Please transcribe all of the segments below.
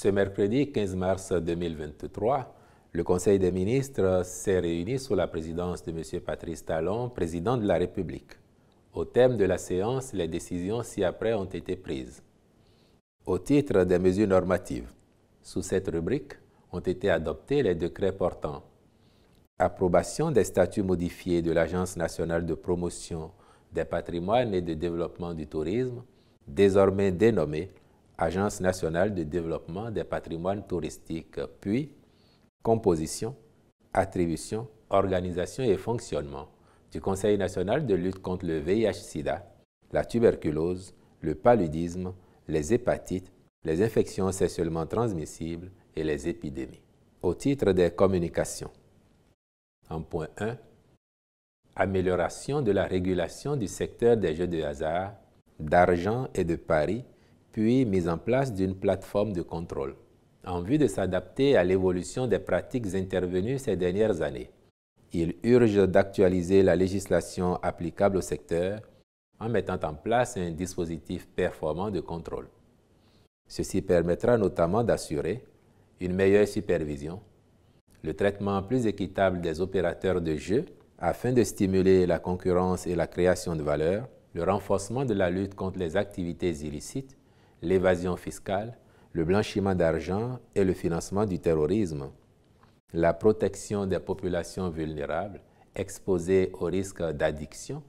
Ce mercredi 15 mars 2023, le Conseil des ministres s'est réuni sous la présidence de M. Patrice Talon, président de la République. Au thème de la séance, les décisions ci-après ont été prises. Au titre des mesures normatives, sous cette rubrique ont été adoptés les décrets portant approbation des statuts modifiés de l'Agence nationale de promotion des patrimoines et de développement du tourisme, désormais dénommée Agence nationale de développement des patrimoines touristiques, puis composition, attribution, organisation et fonctionnement du Conseil national de lutte contre le VIH-Sida, la tuberculose, le paludisme, les hépatites, les infections sexuellement transmissibles et les épidémies. Au titre des communications, en point 1, amélioration de la régulation du secteur des jeux de hasard, d'argent et de paris, puis mise en place d'une plateforme de contrôle, en vue de s'adapter à l'évolution des pratiques intervenues ces dernières années. Il urge d'actualiser la législation applicable au secteur en mettant en place un dispositif performant de contrôle. Ceci permettra notamment d'assurer une meilleure supervision, le traitement plus équitable des opérateurs de jeux afin de stimuler la concurrence et la création de valeur, le renforcement de la lutte contre les activités illicites, l'évasion fiscale, le blanchiment d'argent et le financement du terrorisme, la protection des populations vulnérables exposées au risque d'addiction,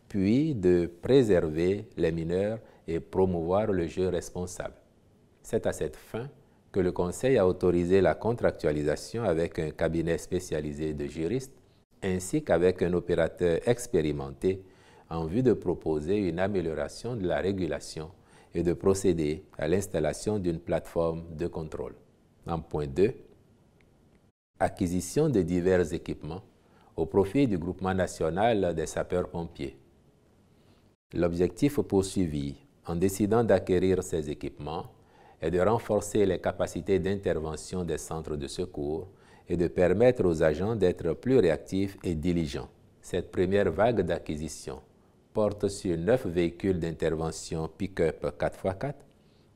puis de préserver les mineurs et promouvoir le jeu responsable. C'est à cette fin que le Conseil a autorisé la contractualisation avec un cabinet spécialisé de juristes ainsi qu'avec un opérateur expérimenté en vue de proposer une amélioration de la régulation et de procéder à l'installation d'une plateforme de contrôle. En point 2, acquisition de divers équipements au profit du groupement national des sapeurs-pompiers. L'objectif poursuivi en décidant d'acquérir ces équipements est de renforcer les capacités d'intervention des centres de secours et de permettre aux agents d'être plus réactifs et diligents. Cette première vague d'acquisition porte sur 9 véhicules d'intervention pick-up 4x4,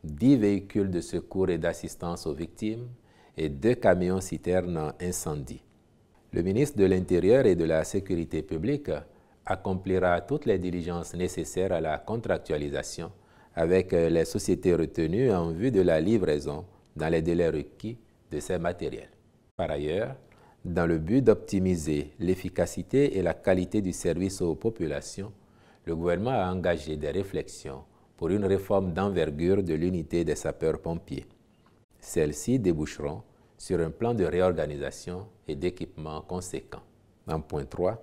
10 véhicules de secours et d'assistance aux victimes et 2 camions citernes incendie. Le ministre de l'Intérieur et de la Sécurité publique accomplira toutes les diligences nécessaires à la contractualisation avec les sociétés retenues en vue de la livraison dans les délais requis de ces matériels. Par ailleurs, dans le but d'optimiser l'efficacité et la qualité du service aux populations, le gouvernement a engagé des réflexions pour une réforme d'envergure de l'unité des sapeurs-pompiers. Celles-ci déboucheront sur un plan de réorganisation et d'équipement conséquent. En point 3,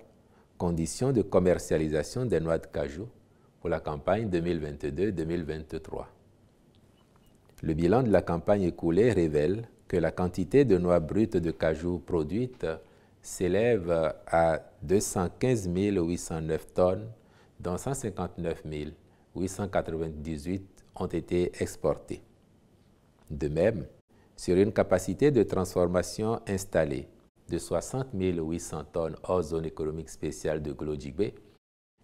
conditions de commercialisation des noix de cajou pour la campagne 2022-2023. Le bilan de la campagne écoulée révèle que la quantité de noix brutes de cajou produites s'élève à 215 809 tonnes, dont 159 898 ont été exportées. De même, sur une capacité de transformation installée de 60 800 tonnes hors zone économique spéciale de Glodjigbe,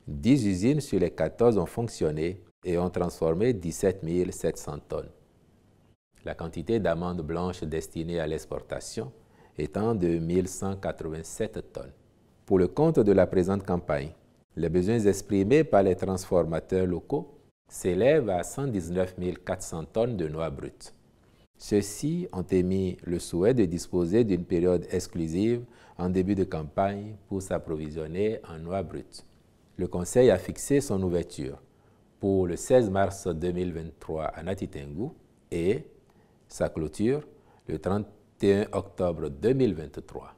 10 usines sur les 14 ont fonctionné et ont transformé 17 700 tonnes. La quantité d'amandes blanches destinées à l'exportation étant de 1187 tonnes. Pour le compte de la présente campagne, les besoins exprimés par les transformateurs locaux s'élèvent à 119 400 tonnes de noix brutes. Ceux-ci ont émis le souhait de disposer d'une période exclusive en début de campagne pour s'approvisionner en noix brutes. Le Conseil a fixé son ouverture pour le 16 mars 2023 à Natitengu et sa clôture le 31 octobre 2023.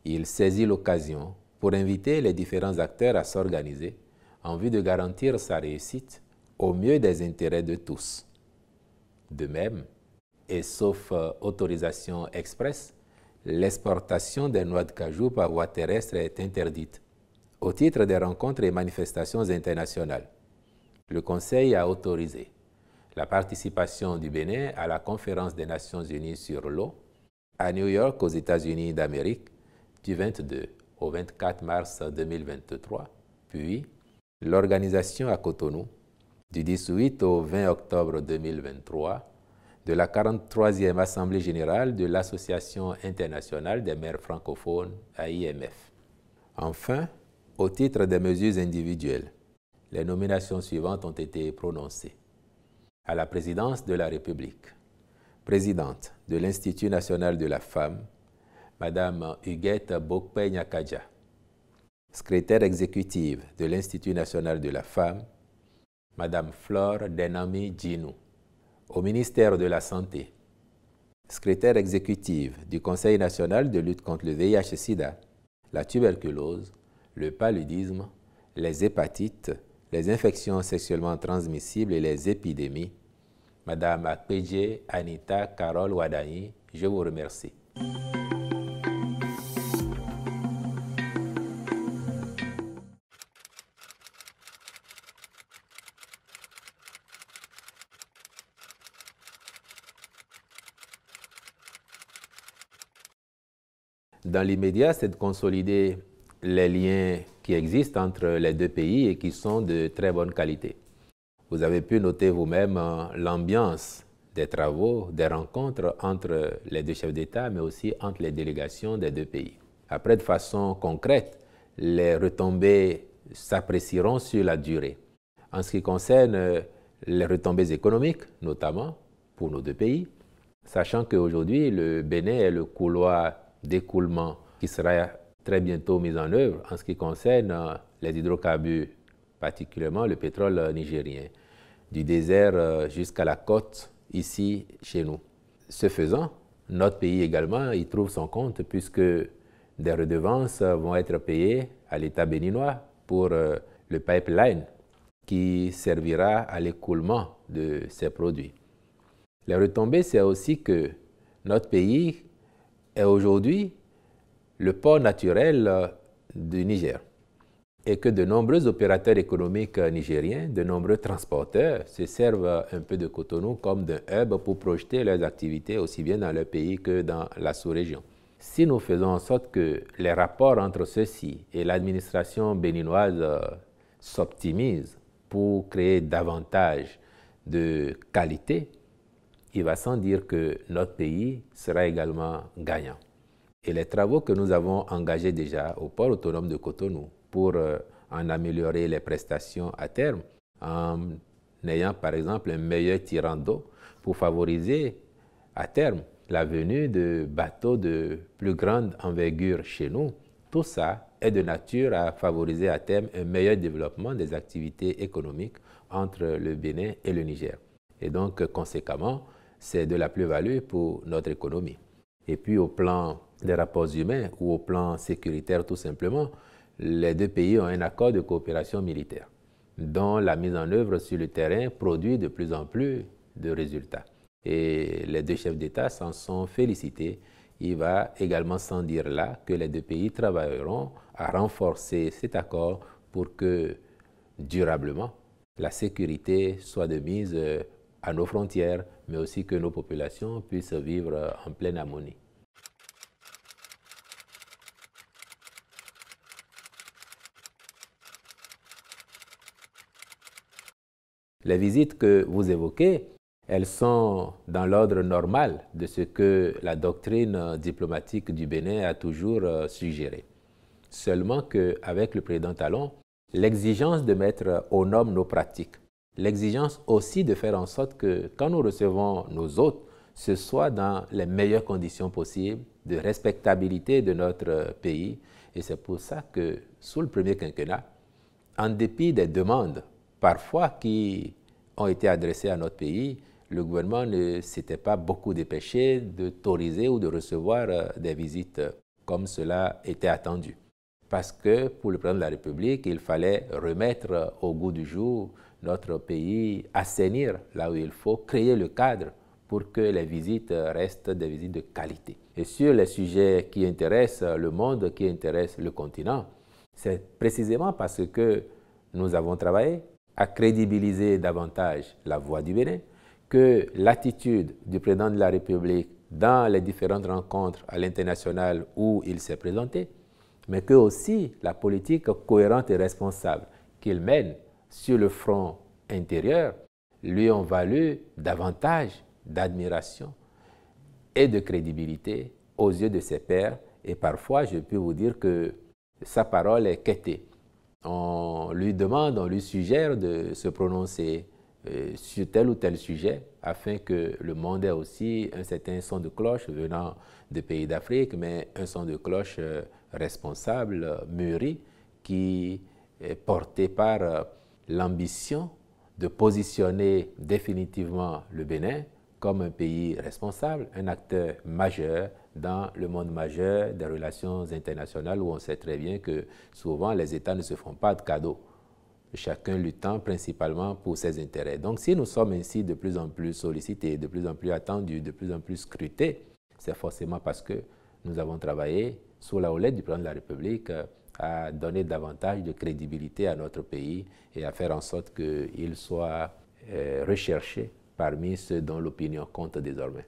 Il saisit l'occasion pour inviter les différents acteurs à s'organiser en vue de garantir sa réussite au mieux des intérêts de tous. De même, et sauf autorisation expresse, l'exportation des noix de cajou par voie terrestre est interdite. Au titre des rencontres et manifestations internationales, le Conseil a autorisé la participation du Bénin à la Conférence des Nations Unies sur l'eau à New York aux États-Unis d'Amérique du 22 au 24 mars 2023, puis l'organisation à Cotonou du 18 au 20 octobre 2023 de la 43e Assemblée générale de l'Association internationale des maires francophones, AIMF. Enfin, au titre des mesures individuelles, les nominations suivantes ont été prononcées. À la présidence de la République, présidente de l'Institut national de la femme, Madame Huguette Bokpe-Nyakadja, secrétaire exécutive de l'Institut national de la femme, Madame Flore Denami Djinou. Au ministère de la Santé, secrétaire exécutive du Conseil national de lutte contre le VIH-Sida, la tuberculose, le paludisme, les hépatites, les infections sexuellement transmissibles et les épidémies, Madame Akpeje Anita Carole Wadayi, je vous remercie. Dans l'immédiat, c'est de consolider les liens qui existent entre les deux pays et qui sont de très bonne qualité. Vous avez pu noter vous-même l'ambiance des travaux, des rencontres entre les deux chefs d'État, mais aussi entre les délégations des deux pays. Après, de façon concrète, les retombées s'apprécieront sur la durée. En ce qui concerne les retombées économiques, notamment pour nos deux pays, sachant qu'aujourd'hui, le Bénin est le couloir d'écoulement qui sera très bientôt mis en œuvre en ce qui concerne les hydrocarbures, particulièrement le pétrole nigérien, du désert jusqu'à la côte ici chez nous. Ce faisant, notre pays également y trouve son compte puisque des redevances vont être payées à l'État béninois pour le pipeline qui servira à l'écoulement de ces produits. Les retombées, c'est aussi que notre pays est aujourd'hui le port naturel du Niger et que de nombreux opérateurs économiques nigériens, de nombreux transporteurs se servent un peu de Cotonou comme d'un hub pour projeter leurs activités aussi bien dans leur pays que dans la sous-région. Si nous faisons en sorte que les rapports entre ceux-ci et l'administration béninoise s'optimisent pour créer davantage de qualité, il va sans dire que notre pays sera également gagnant. Et les travaux que nous avons engagés déjà au port autonome de Cotonou pour en améliorer les prestations à terme, en ayant par exemple un meilleur tirant d'eau pour favoriser à terme la venue de bateaux de plus grande envergure chez nous, tout ça est de nature à favoriser à terme un meilleur développement des activités économiques entre le Bénin et le Niger. Et donc, conséquemment, c'est de la plus-value pour notre économie. Et puis, au plan des rapports humains ou au plan sécuritaire, tout simplement, les deux pays ont un accord de coopération militaire dont la mise en œuvre sur le terrain produit de plus en plus de résultats. Et les deux chefs d'État s'en sont félicités. Il va également sans dire là que les deux pays travailleront à renforcer cet accord pour que, durablement, la sécurité soit de mise à nos frontières, mais aussi que nos populations puissent vivre en pleine harmonie. Les visites que vous évoquez, elles sont dans l'ordre normal de ce que la doctrine diplomatique du Bénin a toujours suggéré. Seulement qu'avec le président Talon, l'exigence de mettre aux normes nos pratiques, l'exigence aussi de faire en sorte que quand nous recevons nos hôtes, ce soit dans les meilleures conditions possibles de respectabilité de notre pays. Et c'est pour ça que sous le premier quinquennat, en dépit des demandes parfois qui ont été adressées à notre pays, le gouvernement ne s'était pas beaucoup dépêché d'autoriser ou de recevoir des visites comme cela était attendu. Parce que pour le président de la République, il fallait remettre au goût du jour notre pays, assainir là où il faut, créer le cadre pour que les visites restent des visites de qualité. Et sur les sujets qui intéressent le monde, qui intéressent le continent, c'est précisément parce que nous avons travaillé à crédibiliser davantage la voix du Bénin, que l'attitude du président de la République dans les différentes rencontres à l'international où il s'est présenté, mais que aussi la politique cohérente et responsable qu'il mène sur le front intérieur lui ont valu davantage d'admiration et de crédibilité aux yeux de ses pairs. Et parfois, je peux vous dire que sa parole est quêtée. On lui demande, on lui suggère de se prononcer sur tel ou tel sujet afin que le monde ait aussi un certain son de cloche venant de pays d'Afrique, mais un son de cloche responsable, mûri, qui est porté par l'ambition de positionner définitivement le Bénin comme un pays responsable, un acteur majeur dans le monde majeur des relations internationales où on sait très bien que souvent les États ne se font pas de cadeaux, chacun luttant principalement pour ses intérêts. Donc si nous sommes ainsi de plus en plus sollicités, de plus en plus attendus, de plus en plus scrutés, c'est forcément parce que nous avons travaillé sous la houlette du président de la République à donner davantage de crédibilité à notre pays et à faire en sorte qu'il soit recherché parmi ceux dont l'opinion compte désormais.